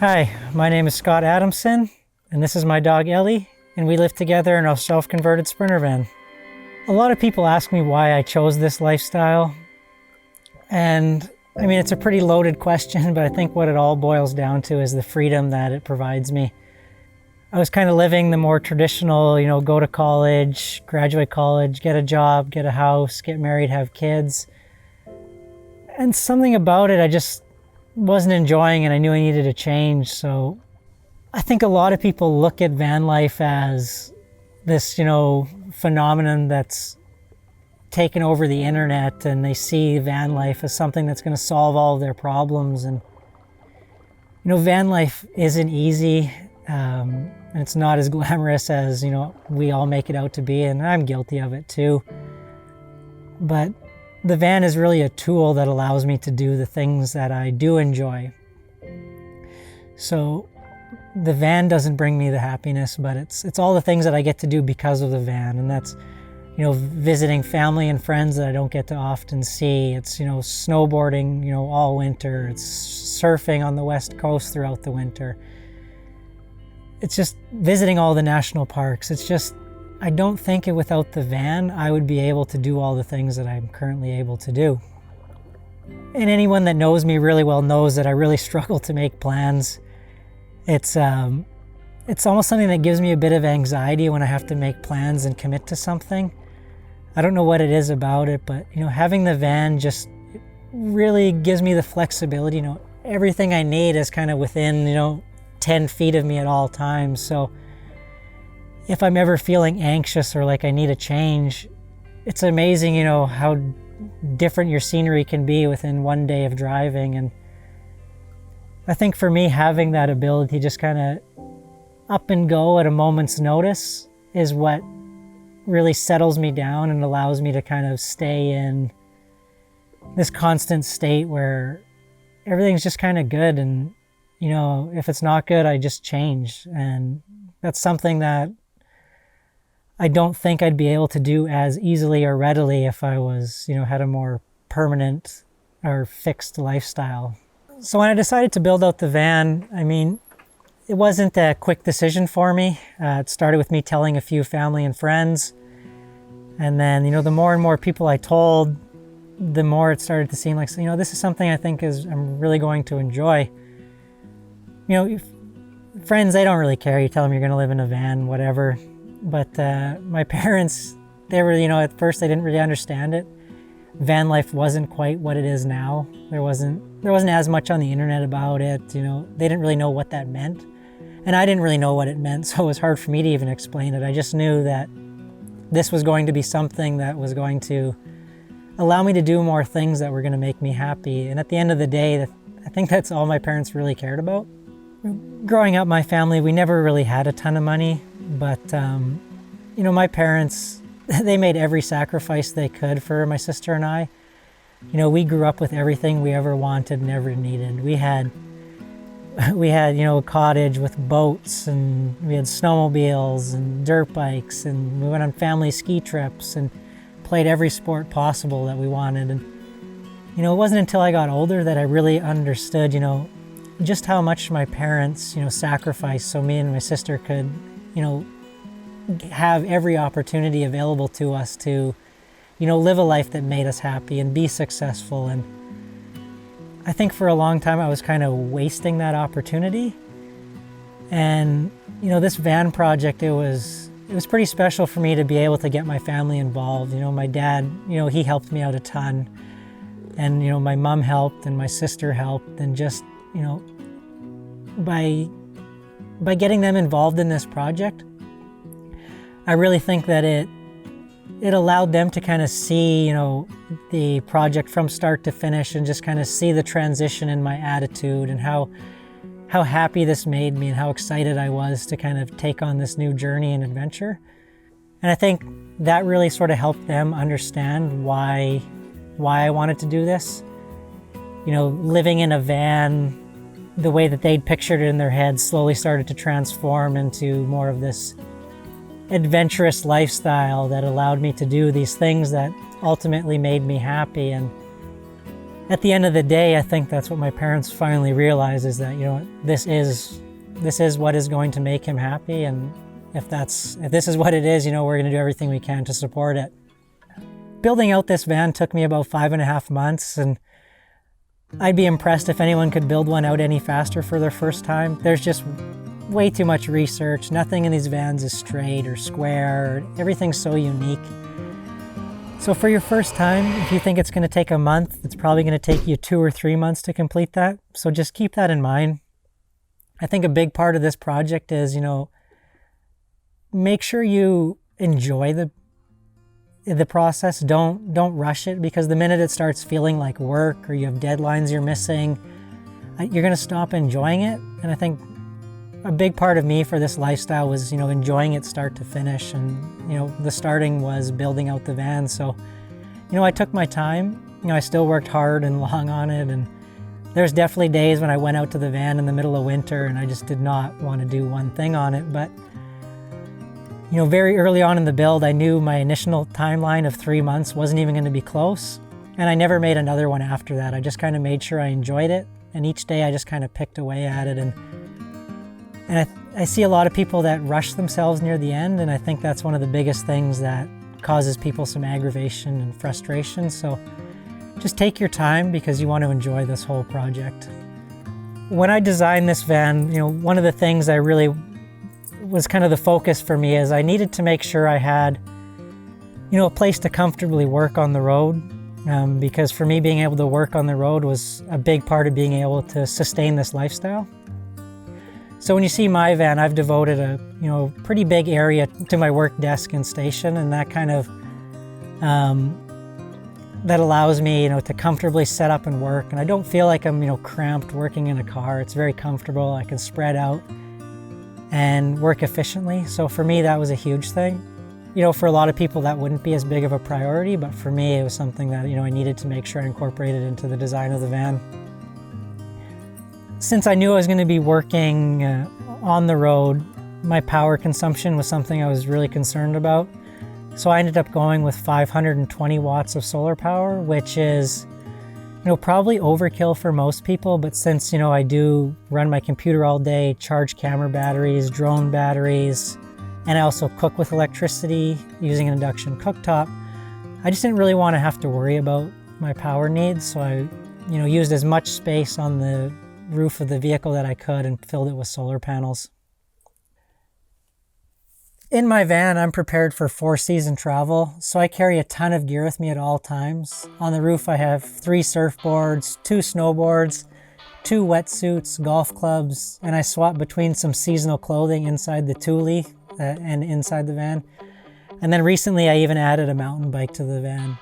Hi, my name is Scott Adamson, and this is my dog Ellie, and we live together in a self-converted Sprinter van. A lot of people ask me why I chose this lifestyle, and I mean, it's a pretty loaded question, but I think what it all boils down to is the freedom that it provides me. I was kind of living the more traditional, go to college, graduate college, get a job, get a house, get married, have kids. And something about it I just wasn't enjoying, and I knew I needed a change. So I think a lot of people look at van life as this, phenomenon that's taken over the internet, and they see van life as something that's going to solve all of their problems. And van life isn't easy, and it's not as glamorous as we all make it out to be, and I'm guilty of it too. But the van is really a tool that allows me to do the things that I do enjoy. So the van doesn't bring me the happiness, but it's all the things that I get to do because of the van. And that's, visiting family and friends that I don't get to often see. It's, snowboarding, all winter. It's surfing on the West Coast throughout the winter. It's just visiting all the national parks. It's just, I don't think without the van, I would be able to do all the things that I'm currently able to do. And anyone that knows me really well knows that I really struggle to make plans. It's almost something that gives me a bit of anxiety when I have to make plans and commit to something. I don't know what it is about it, but having the van just really gives me the flexibility. Everything I need is kind of within 10 feet of me at all times. So if I'm ever feeling anxious or like I need a change, it's amazing, how different your scenery can be within one day of driving. And I think for me, having that ability just kind of up and go at a moment's notice is what really settles me down and allows me to kind of stay in this constant state where everything's just kind of good. And, if it's not good, I just change. And that's something that I don't think I'd be able to do as easily or readily if I was, had a more permanent or fixed lifestyle. So when I decided to build out the van, it wasn't a quick decision for me. It started with me telling a few family and friends. And then, the more and more people I told, the more it started to seem like, this is something I think I'm really going to enjoy. Friends, they don't really care. You tell them you're going to live in a van, whatever. But my parents, they were, at first they didn't really understand it. Van life wasn't quite what it is now. There wasn't as much on the internet about it. They didn't really know what that meant. And I didn't really know what it meant, so it was hard for me to even explain it. I just knew that this was going to be something that was going to allow me to do more things that were going to make me happy. And at the end of the day, I think that's all my parents really cared about. Growing up, my family, we never really had a ton of money, but my parents, they made every sacrifice they could for my sister and I. We grew up with everything we ever wanted and ever needed. We had a cottage with boats, and we had snowmobiles and dirt bikes, and we went on family ski trips and played every sport possible that we wanted. And it wasn't until I got older that I really understood, just how much my parents, sacrificed so me and my sister could, have every opportunity available to us to, live a life that made us happy and be successful. And I think for a long time I was kind of wasting that opportunity. And, this van project, it was pretty special for me to be able to get my family involved. My dad, he helped me out a ton. And, my mom helped and my sister helped. And just, by getting them involved in this project, I really think that it allowed them to kind of see, the project from start to finish, and just kind of see the transition in my attitude and how happy this made me and how excited I was to kind of take on this new journey and adventure. And I think that really sort of helped them understand why I wanted to do this. Living in a van, the way that they'd pictured it in their heads slowly started to transform into more of this adventurous lifestyle that allowed me to do these things that ultimately made me happy. And at the end of the day, I think that's what my parents finally realized, is that, you know, this is what is going to make him happy. And if this is what it is, you know, we're going to do everything we can to support it. Building out this van took me about 5.5 months, and I'd be impressed if anyone could build one out any faster for their first time. There's just way too much research. Nothing in these vans is straight or square. Everything's so unique. So for your first time, if you think it's going to take a month, it's probably going to take you 2 or 3 months to complete that. So just keep that in mind. I think a big part of this project is, you know, make sure you enjoy the process. Don't rush it, because the minute it starts feeling like work or you have deadlines you're missing, you're going to stop enjoying it. And I think a big part of me for this lifestyle was, you know, enjoying it start to finish. And, you know, the starting was building out the van. So, you know, I took my time. You know, I still worked hard and long on it. And there's definitely days when I went out to the van in the middle of winter and I just did not want to do one thing on it. But, you know, very early on in the build, I knew my initial timeline of 3 months wasn't even going to be close. And I never made another one after that. I just kind of made sure I enjoyed it. And each day I just kind of picked away at it. And I see a lot of people that rush themselves near the end. And I think that's one of the biggest things that causes people some aggravation and frustration. So just take your time, because you want to enjoy this whole project. When I designed this van, you know, one of the things I really was kind of the focus for me is I needed to make sure I had, you know, a place to comfortably work on the road, because for me, being able to work on the road was a big part of being able to sustain this lifestyle. So when you see my van, I've devoted a, you know, pretty big area to my work desk and station, and that kind of that allows me, you know, to comfortably set up and work. And I don't feel like I'm, you know, cramped working in a car. It's very comfortable. I can spread out and work efficiently. So for me, that was a huge thing. You know, for a lot of people, that wouldn't be as big of a priority, but for me, it was something that, you know, I needed to make sure I incorporated into the design of the van. Since I knew I was going to be working on the road, my power consumption was something I was really concerned about. So I ended up going with 520 watts of solar power, which is, you know, probably overkill for most people, but since, you know, I do run my computer all day, charge camera batteries, drone batteries, and I also cook with electricity using an induction cooktop, I just didn't really want to have to worry about my power needs. So I, you know, used as much space on the roof of the vehicle that I could and filled it with solar panels. In my van, I'm prepared for 4-season travel, so I carry a ton of gear with me at all times. On the roof, I have 3 surfboards, 2 snowboards, 2 wetsuits, golf clubs, and I swap between some seasonal clothing inside the Thule and inside the van. And then recently, I even added a mountain bike to the van.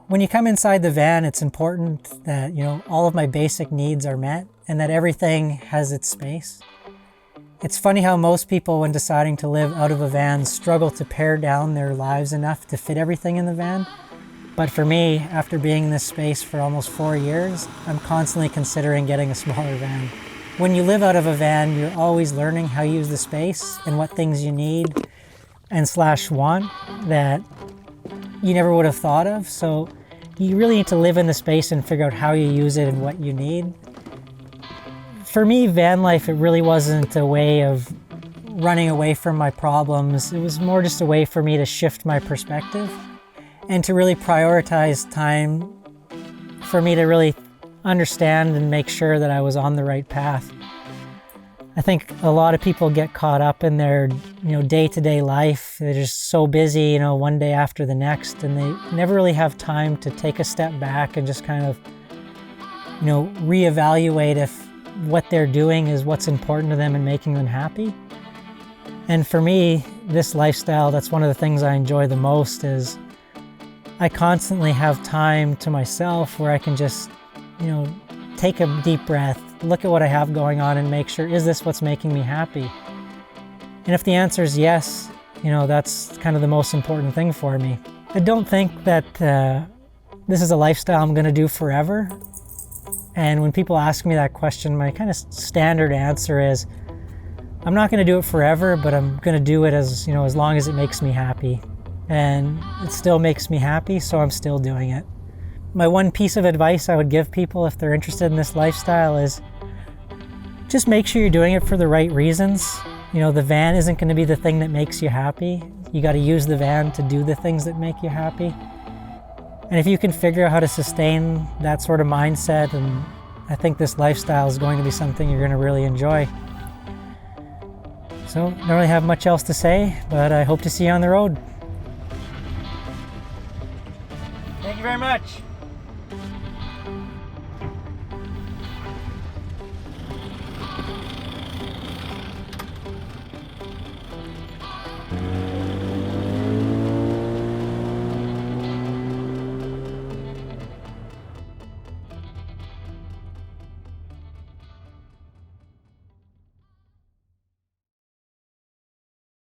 When you come inside the van, it's important that, you know, all of my basic needs are met and that everything has its space. It's funny how most people, when deciding to live out of a van, struggle to pare down their lives enough to fit everything in the van. But for me, after being in this space for almost 4 years, I'm constantly considering getting a smaller van. When you live out of a van, you're always learning how you use the space and what things you need and / want that you never would have thought of. So you really need to live in the space and figure out how you use it and what you need. For me, van life, it really wasn't a way of running away from my problems. It was more just a way for me to shift my perspective and to really prioritize time for me to really understand and make sure that I was on the right path. I think a lot of people get caught up in their, you know, day-to-day life. They're just so busy, you know, one day after the next, and they never really have time to take a step back and just kind of, you know, reevaluate if what they're doing is what's important to them and making them happy. And for me, this lifestyle, that's one of the things I enjoy the most, is I constantly have time to myself where I can just, you know, take a deep breath, look at what I have going on and make sure, is this what's making me happy? And if the answer is yes, you know, that's kind of the most important thing for me. I don't think that this is a lifestyle I'm going to do forever. And when people ask me that question, my kind of standard answer is, I'm not going to do it forever, but I'm going to do it as, you know, as long as it makes me happy. And it still makes me happy, so I'm still doing it. My one piece of advice I would give people if they're interested in this lifestyle is just make sure you're doing it for the right reasons. You know, the van isn't going to be the thing that makes you happy. You got to use the van to do the things that make you happy. And if you can figure out how to sustain that sort of mindset, and I think this lifestyle is going to be something you're going to really enjoy. So, don't really have much else to say, but I hope to see you on the road. Thank you very much.